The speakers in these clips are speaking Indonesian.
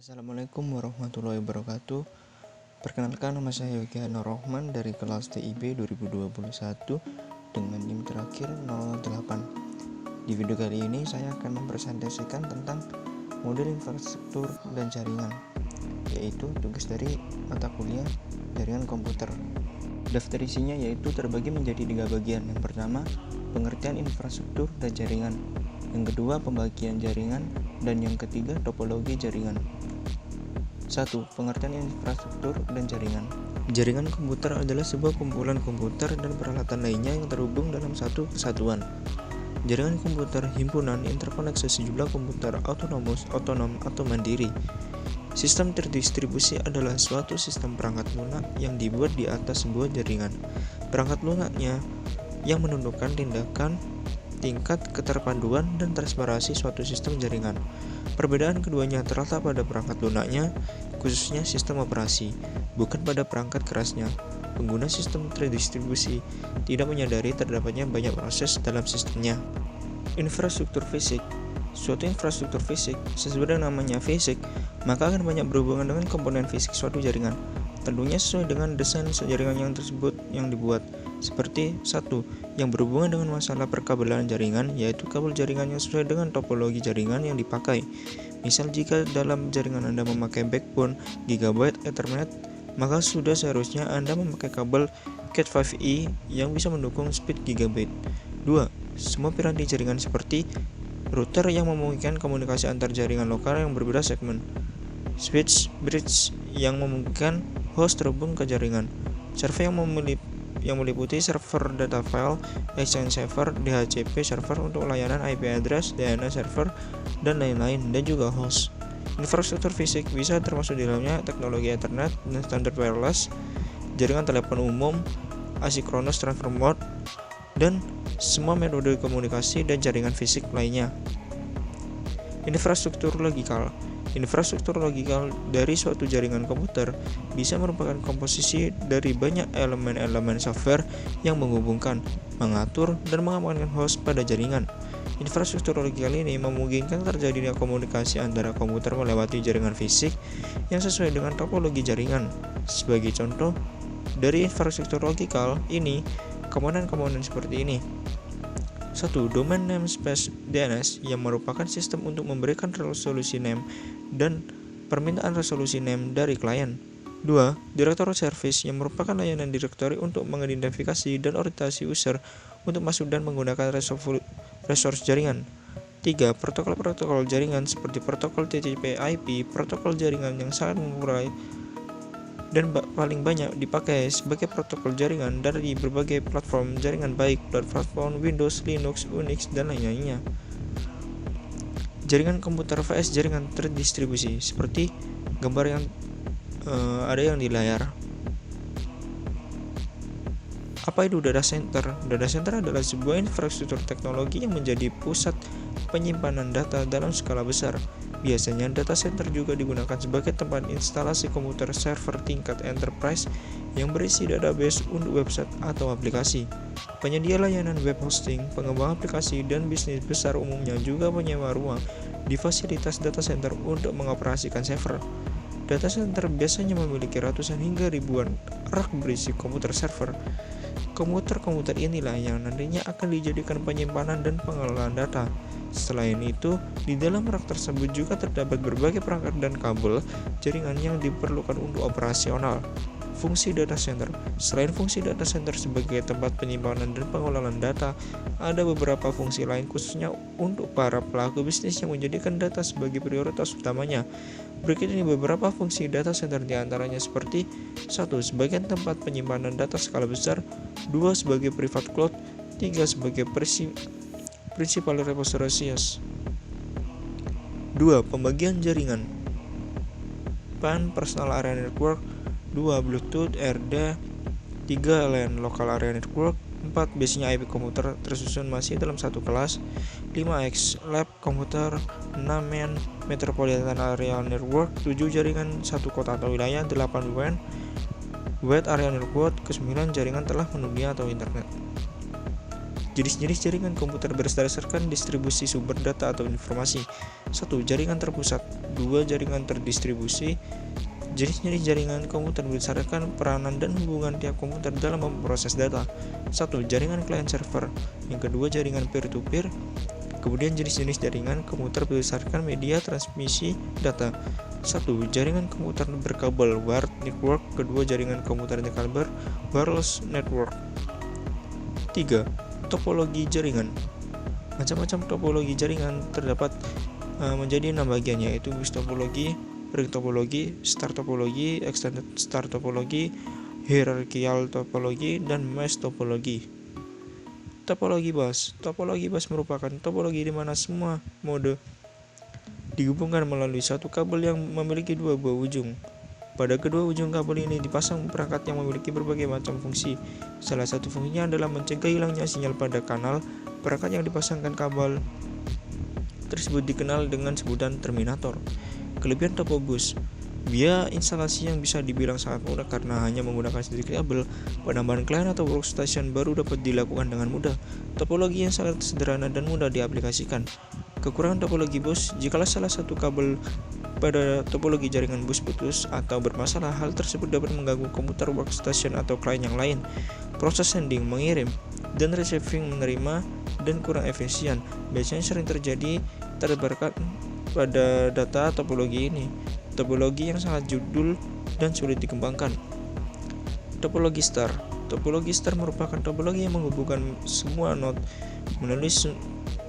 Assalamualaikum warahmatullahi wabarakatuh. Perkenalkan, nama saya Yogi Nur Rohman dari kelas TIB 2021 dengan NIM terakhir 08. Di video kali ini saya akan mempresentasikan tentang model infrastruktur dan jaringan, yaitu tugas dari mata kuliah jaringan komputer. Daftar isinya yaitu terbagi menjadi 3 bagian. Yang pertama, pengertian infrastruktur dan jaringan. Yang kedua, pembagian jaringan. Dan yang ketiga, topologi jaringan. 1. Pengertian infrastruktur dan jaringan. Jaringan komputer adalah sebuah kumpulan komputer dan peralatan lainnya yang terhubung dalam satu kesatuan. Jaringan komputer himpunan interkoneksi sejumlah komputer otonom atau mandiri. Sistem terdistribusi adalah suatu sistem perangkat lunak yang dibuat di atas sebuah jaringan. Perangkat lunaknya yang menentukan tindakan, tingkat keterpaduan dan transparansi suatu sistem jaringan. Perbedaan keduanya terletak pada perangkat lunaknya, khususnya sistem operasi, bukan pada perangkat kerasnya. Pengguna sistem terdistribusi tidak menyadari terdapatnya banyak proses dalam sistemnya. Infrastruktur fisik. Suatu infrastruktur fisik, sesuai dengan namanya fisik, maka akan banyak berhubungan dengan komponen fisik suatu jaringan. Tentunya sesuai dengan desain jaringan yang tersebut yang dibuat. Seperti 1. Yang berhubungan dengan masalah perkabelan jaringan, yaitu kabel jaringan yang sesuai dengan topologi jaringan yang dipakai. Misal jika dalam jaringan Anda memakai backbone Gigabit Ethernet, maka sudah seharusnya Anda memakai kabel Cat5e yang bisa mendukung speed gigabit. 2. Semua piranti jaringan seperti router yang memungkinkan komunikasi antar jaringan lokal yang berbeda segmen. Switch bridge yang memungkinkan host terhubung ke jaringan. Server yang meliputi server data file, exchange server, DHCP server untuk layanan IP address, DNS server, dan lain-lain, dan juga host. Infrastruktur fisik bisa termasuk di dalamnya teknologi Ethernet dan standar wireless, jaringan telepon umum, asynchronous transfer mode, dan semua metode komunikasi dan jaringan fisik lainnya. Infrastruktur logikal. Infrastruktur logikal dari suatu jaringan komputer bisa merupakan komposisi dari banyak elemen-elemen software yang menghubungkan, mengatur, dan mengamankan host pada jaringan. Infrastruktur logikal ini memungkinkan terjadinya komunikasi antara komputer melewati jaringan fisik yang sesuai dengan topologi jaringan. Sebagai contoh dari infrastruktur logikal ini, komponen-komponen seperti ini. 1. Domain namespace DNS yang merupakan sistem untuk memberikan resolusi name dan permintaan resolusi name dari klien. 2. Directory service yang merupakan layanan directory untuk mengidentifikasi dan orientasi user untuk masuk dan menggunakan resource jaringan. 3. Protokol-protokol jaringan seperti protokol TCP/IP, protokol jaringan yang sangat memulai dan paling banyak dipakai sebagai protokol jaringan dari berbagai platform jaringan baik platform Windows, Linux, Unix, dan lain-lainnya. Jaringan komputer vs jaringan terdistribusi seperti gambar yang ada yang di layar. Apa itu data center? Data center adalah sebuah infrastruktur teknologi yang menjadi pusat penyimpanan data dalam skala besar. Biasanya data center juga digunakan sebagai tempat instalasi komputer server tingkat enterprise yang berisi database untuk website atau aplikasi. Penyedia layanan web hosting, pengembang aplikasi, dan bisnis besar umumnya juga menyewa ruang di fasilitas data center untuk mengoperasikan server. Data center biasanya memiliki ratusan hingga ribuan rak berisi komputer server. Komputer-komputer inilah yang nantinya akan dijadikan penyimpanan dan pengelolaan data. Selain itu, di dalam rak tersebut juga terdapat berbagai perangkat dan kabel jaringan yang diperlukan untuk operasional. Fungsi data center. Selain fungsi data center sebagai tempat penyimpanan dan pengelolaan data, ada beberapa fungsi lain khususnya untuk para pelaku bisnis yang menjadikan data sebagai prioritas utamanya. Berikut ini beberapa fungsi data center diantaranya seperti 1. Sebagai tempat penyimpanan data skala besar, 2. Sebagai private cloud, 3. Sebagai principal repositories. 2. Pembagian jaringan. PAN Personal Area Network, 2. Bluetooth RD, 3. LAN Local Area Network, 4. Biasanya IP komputer tersusun masih dalam satu kelas, 5X Lab komputer, 6. MAN Metropolitan Area Network, 7. Jaringan satu kota atau wilayah, 8. WAN Wide Area Network, ke-9. Jaringan telah mendunia atau internet. Jenis-jenis jaringan komputer berdasarkan distribusi sumber data atau informasi. 1. Jaringan terpusat. 2. Jaringan terdistribusi. Jenis-jenis jaringan komputer berdasarkan peranan dan hubungan tiap komputer dalam memproses data. 1. Jaringan client server. Yang kedua, jaringan peer-to-peer. Kemudian jenis-jenis jaringan komputer berdasarkan media transmisi data. 1. Jaringan komputer berkabel wired network. Kedua, jaringan komputer berkabel wireless network. 3. Topologi jaringan. Macam-macam topologi jaringan terdapat menjadi 6 bagian, yaitu bus topologi, ring topologi, star topologi, extended star topologi, hierarchical topologi, dan mesh topologi. Topologi bus. Topologi bus merupakan topologi di mana semua mode dihubungkan melalui satu kabel yang memiliki dua buah ujung. Pada kedua ujung kabel ini dipasang perangkat yang memiliki berbagai macam fungsi. Salah satu fungsinya adalah mencegah hilangnya sinyal pada kanal. Perangkat yang dipasangkan kabel tersebut dikenal dengan sebutan terminator. Kelebihan Topobus. Biaya instalasi yang bisa dibilang sangat mudah karena hanya menggunakan sedikit kabel. Penambahan client atau workstation baru dapat dilakukan dengan mudah. Topologi yang sangat sederhana dan mudah diaplikasikan. Kekurangan topologi bus. Jikalau salah satu kabel pada topologi jaringan bus putus atau bermasalah, hal tersebut dapat mengganggu komputer workstation atau klien yang lain. Proses sending, mengirim, dan receiving menerima dan kurang efisien. Biasanya sering terjadi tersebarkan pada data topologi ini. Topologi yang sangat jadul dan sulit dikembangkan. Topologi star. Topologi star merupakan topologi yang menghubungkan semua node melalui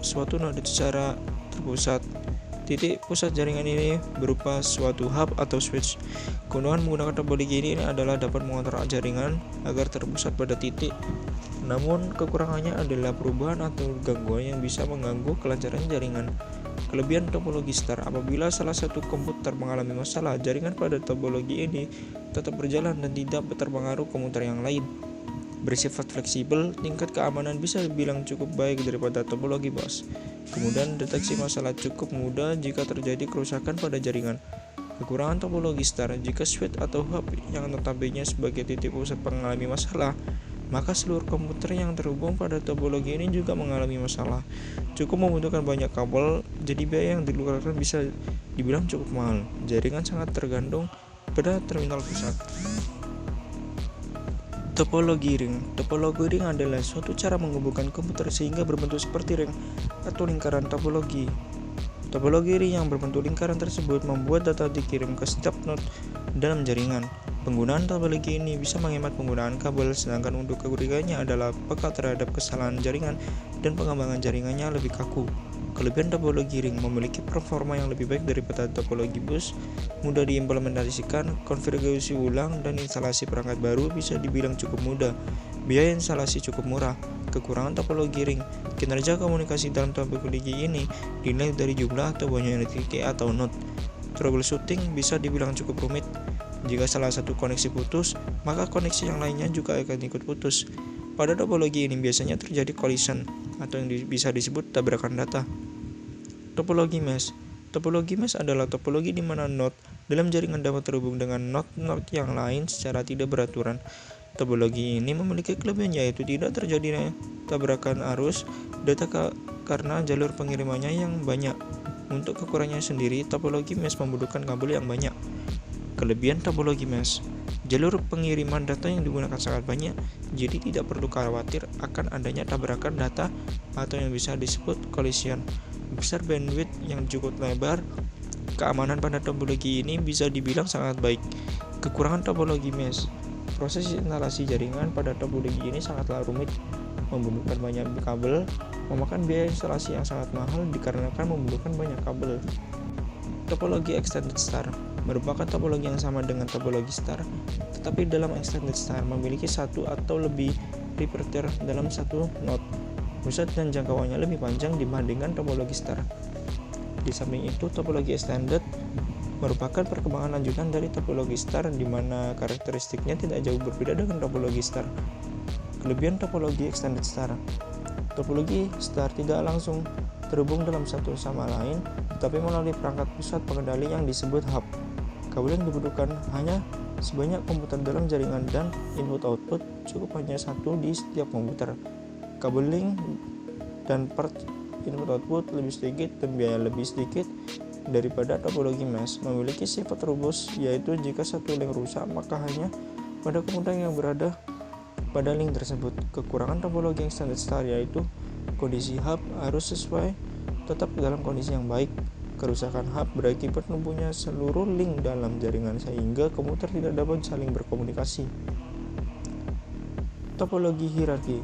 suatu node secara terpusat. Titik pusat jaringan ini berupa suatu hub atau switch. Keuntungan menggunakan topologi ini adalah dapat mengontrol jaringan agar terpusat pada titik. Namun kekurangannya adalah perubahan atau gangguan yang bisa mengganggu kelancaran jaringan. Kelebihan topologi star. Apabila salah satu komputer mengalami masalah, jaringan pada topologi ini tetap berjalan dan tidak terpengaruh komputer yang lain. Bersifat fleksibel, tingkat keamanan bisa dibilang cukup baik daripada topologi bus. Kemudian deteksi masalah cukup mudah jika terjadi kerusakan pada jaringan. Kekurangan topologi star. Jika switch atau hub yang notabene sebagai titik pusat mengalami masalah, maka seluruh komputer yang terhubung pada topologi ini juga mengalami masalah. Cukup membutuhkan banyak kabel, jadi biaya yang dikeluarkan bisa dibilang cukup mahal. Jaringan sangat tergantung pada terminal pusat. Topologi ring. Topologi ring adalah suatu cara menghubungkan komputer sehingga berbentuk seperti ring atau lingkaran topologi. Topologi ring yang berbentuk lingkaran tersebut membuat data dikirim ke setiap node dalam jaringan. Penggunaan topologi ini bisa menghemat penggunaan kabel, sedangkan untuk kekurangannya adalah peka terhadap kesalahan jaringan dan pengembangan jaringannya lebih kaku. Kelebihan topologi ring memiliki performa yang lebih baik daripada topologi bus, mudah diimplementasikan, konfigurasi ulang, dan instalasi perangkat baru bisa dibilang cukup mudah. Biaya instalasi cukup murah. Kekurangan topologi ring. Kinerja komunikasi dalam topologi ini dinilai dari jumlah atau banyaknya titik atau node. Troubleshooting bisa dibilang cukup rumit. Jika salah satu koneksi putus, maka koneksi yang lainnya juga akan ikut putus. Pada topologi ini biasanya terjadi collision atau yang bisa disebut tabrakan data. Topologi mesh. Topologi mesh adalah topologi di mana node dalam jaringan dapat terhubung dengan node-node yang lain secara tidak beraturan. Topologi ini memiliki kelebihan yaitu tidak terjadi tabrakan arus data karena jalur pengirimannya yang banyak. Untuk kekurangannya sendiri, topologi mesh membutuhkan kabel yang banyak. Kelebihan topologi mesh. Jalur pengiriman data yang digunakan sangat banyak, jadi tidak perlu khawatir akan adanya tabrakan data atau yang bisa disebut collision. Besar bandwidth yang cukup lebar. Keamanan pada topologi ini bisa dibilang sangat baik. Kekurangan topologi mesh. Proses instalasi jaringan pada topologi ini sangatlah rumit, membutuhkan banyak kabel, memakan biaya instalasi yang sangat mahal dikarenakan membutuhkan banyak kabel. Topologi extended star merupakan topologi yang sama dengan topologi star, tetapi dalam extended star memiliki satu atau lebih repeater dalam satu node. Pusat dan jangkauannya lebih panjang dibandingkan topologi star. Di samping itu, topologi extended merupakan perkembangan lanjutan dari topologi star di mana karakteristiknya tidak jauh berbeda dengan topologi star. Kelebihan topologi extended star. Topologi star tidak langsung terhubung dalam satu sama lain, tetapi melalui perangkat pusat pengendali yang disebut hub. Kabel yang dibutuhkan hanya sebanyak komputer dalam jaringan dan input-output cukup hanya satu di setiap komputer. Kabel link dan part input output lebih sedikit dan biaya lebih sedikit daripada topologi mesh. Memiliki sifat robust, yaitu jika satu link rusak maka hanya pada komputer yang berada pada link tersebut. Kekurangan topologi yang standar yaitu kondisi hub harus tetap dalam kondisi yang baik. Kerusakan hub berakibat lumpuhnya seluruh link dalam jaringan sehingga komputer tidak dapat saling berkomunikasi. Topologi hierarki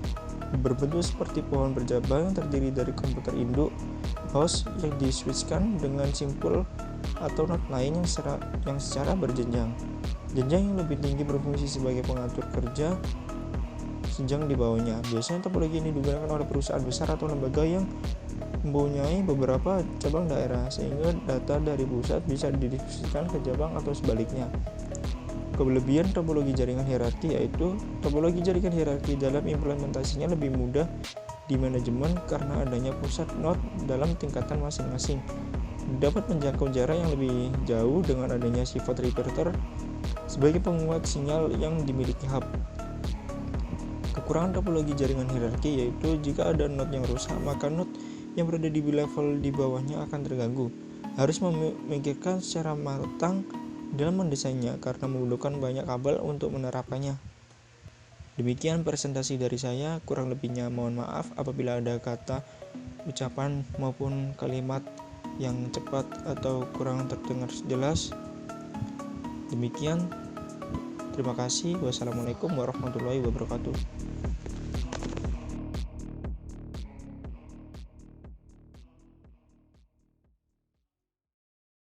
berbentuk seperti pohon berjabang yang terdiri dari komputer induk, host yang diswitchkan dengan simpul atau not lain yang secara berjenjang. Jenjang yang lebih tinggi berfungsi sebagai pengatur kerja jenjang di bawahnya. Biasanya topologi ini digunakan oleh perusahaan besar atau lembaga yang mempunyai beberapa cabang daerah, sehingga data dari pusat bisa didistribusikan ke cabang atau sebaliknya. Kelebihan topologi jaringan hierarki yaitu topologi jaringan hierarki dalam implementasinya lebih mudah di manajemen karena adanya pusat node dalam tingkatan masing-masing. Dapat menjangkau jarak yang lebih jauh dengan adanya sifat repeater sebagai penguat sinyal yang dimiliki hub. Kekurangan topologi jaringan hierarki yaitu jika ada node yang rusak, maka node yang berada di level di bawahnya akan terganggu. Harus memikirkan secara matang dalam mendesainnya karena membutuhkan banyak kabel untuk menerapkannya. Demikian presentasi dari saya, kurang lebihnya mohon maaf apabila ada kata, ucapan maupun kalimat yang cepat atau kurang terdengar jelas. Demikian, terima kasih. Wassalamualaikum warahmatullahi wabarakatuh.